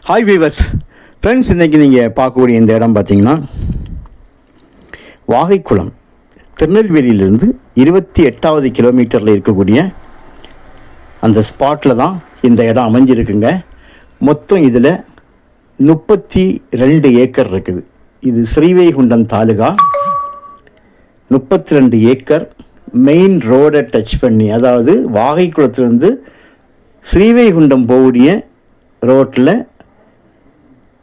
Hi viewers friends, இன்றைக்கி நீங்கள் பார்க்கக்கூடிய இந்த இடம் பார்த்திங்கன்னா வாகைக்குளம், திருநெல்வேலியிலிருந்து 28வது கிலோமீட்டரில் இருக்கக்கூடிய அந்த ஸ்பாட்டில் தான் இந்த இடம் அமைஞ்சிருக்குங்க. மொத்தம் இதில் 32 ஏக்கர் இருக்குது. இது ஸ்ரீவைகுண்டம் தாலுகா, 32 ஏக்கர் மெயின் ரோடை டச் பண்ணி, அதாவது வாகைக்குளத்துலேருந்து ஸ்ரீவைகுண்டம் போகக்கூடிய ரோட்டில்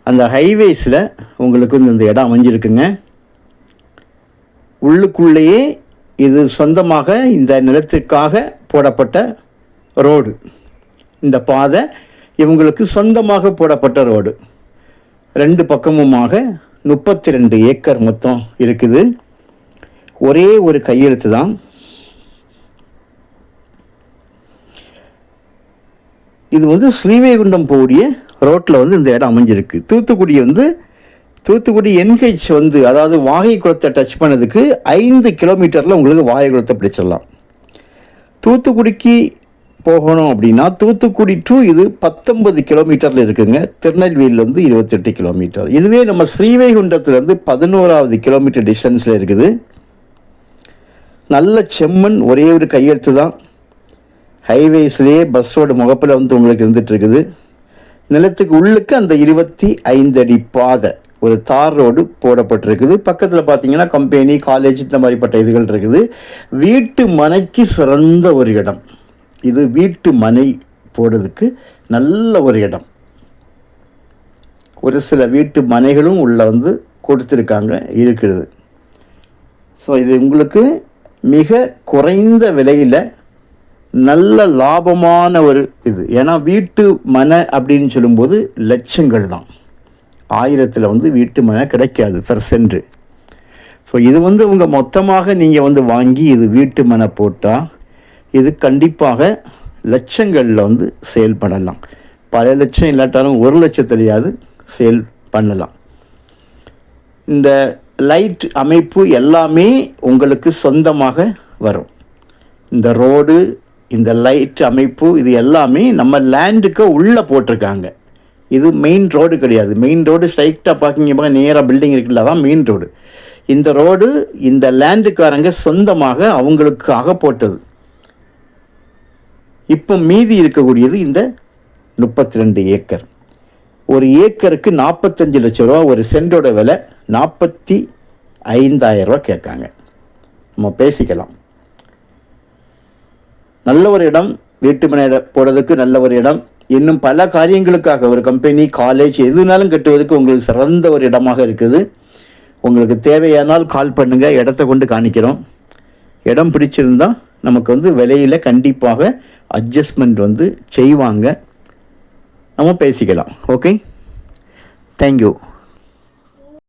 அந்த ஹைவேஸில் உங்களுக்கு இந்த இடம் அமைஞ்சிருக்குங்க. உள்ளுக்குள்ளேயே இது சொந்தமாக இந்த நிலத்திற்காக போடப்பட்ட ரோடு. இந்த பாதை இவங்களுக்கு சொந்தமாக போடப்பட்ட ரோடு. 2 பக்கமுமாக 32 ஏக்கர் மொத்தம் இருக்குது. ஒரே ஒரு கையெழுத்து தான். இது ஸ்ரீவைகுண்டம் போகக்கூடிய ரோட்டில் இந்த இடம் அமைஞ்சிருக்கு. தூத்துக்குடி என்ஹெச் அதாவது வாகைக்குளத்தை டச் பண்ணதுக்கு 5 கிலோமீட்டரில் உங்களுக்கு வாகைக்குளத்தை பிடிச்சிடலாம். தூத்துக்குடிக்கு போகணும் அப்படின்னா தூத்துக்குடி டு இது 19 கிலோமீட்டரில் இருக்குங்க. திருநெல்வேலியிலேருந்து 28 கிலோமீட்டர். இதுவே நம்ம ஸ்ரீவைகுண்டத்துலேருந்து 11வது கிலோமீட்டர் டிஸ்டன்ஸில் இருக்குது. நல்ல செம்மண், ஒரே ஒரு கையெழுத்து தான். ஹைவேஸ்லேயே பஸ் ரோடு முகப்பில் உங்களுக்கு இருந்துகிட்ருக்குது. நிலத்துக்கு உள்ளுக்கு அந்த 25 அடி பாதை, ஒரு தார் ரோடு போடப்பட்டிருக்குது. பக்கத்தில் பார்த்தீங்கன்னா கம்பெனி, காலேஜ், இந்த மாதிரிப்பட்ட இதுகள் இருக்குது. வீட்டு மனைக்கு சிறந்த ஒரு இடம் இது. வீட்டு மனை போடுறதுக்கு நல்ல ஒரு இடம். ஒரு சில வீட்டு மனைகளும் உள்ள கொடுத்துருக்காங்க, இருக்கிறது. ஸோ இது உங்களுக்கு மிக குறைந்த விலையில் நல்ல லாபமான ஒரு இது. ஏன்னா வீட்டு மனை அப்படின்னு சொல்லும்போது லட்சங்கள் தான். 1000ல் வீட்டு மனை கிடைக்காது பெர் சென்ட். ஸோ இது உங்கள் மொத்தமாக நீங்கள் வாங்கி இது வீட்டு மனை போட்டால் இது கண்டிப்பாக லட்சங்களில் சேல் பண்ணலாம். பல லட்சம் இல்லாட்டாலும் 1 லட்சத்துலையாவது சேல் பண்ணலாம். இந்த லைட் அமைப்பு எல்லாமே உங்களுக்கு சொந்தமாக வரும். இந்த ரோடு, இந்த லைட் அமைப்பு, இது எல்லாமே நம்ம லேண்டுக்கு உள்ளே போட்டிருக்காங்க. இது மெயின் ரோடு கிடையாது. மெயின் ரோடு ஸ்ட்ரைட்டாக பார்க்கிங்க, நேராக பில்டிங் இருக்குல்ல, அதான் மெயின் ரோடு. இந்த ரோடு இந்த லேண்டுக்காரங்க சொந்தமாக அவங்களுக்காக போட்டது. இப்போ மீதி இருக்கக்கூடியது இந்த 32 ஏக்கர். ஒரு ஏக்கருக்கு 45 லட்சம் ரூபா. ஒரு சென்டோட விலை 45,000 ரூபா கேட்காங்க. நம்ம பேசிக்கலாம். நல்ல ஒரு இடம், வீட்டு மனை போடுறதுக்கு நல்ல ஒரு இடம். இன்னும் பல காரியங்களுக்காக ஒரு கம்பெனி, காலேஜ் எதுனாலும் கட்டுவதற்கு உங்களுக்கு சிறந்த ஒரு இடமாக இருக்குது. உங்களுக்கு தேவையானால் கால் பண்ணுங்கள், இடத்த கொண்டு காணிக்கிறோம். இடம் பிடிச்சிருந்தால் நமக்கு விலையில் கண்டிப்பாக அட்ஜஸ்ட்மெண்ட் செய்வாங்க. நம்ம பேசிக்கலாம். Okay, thank you.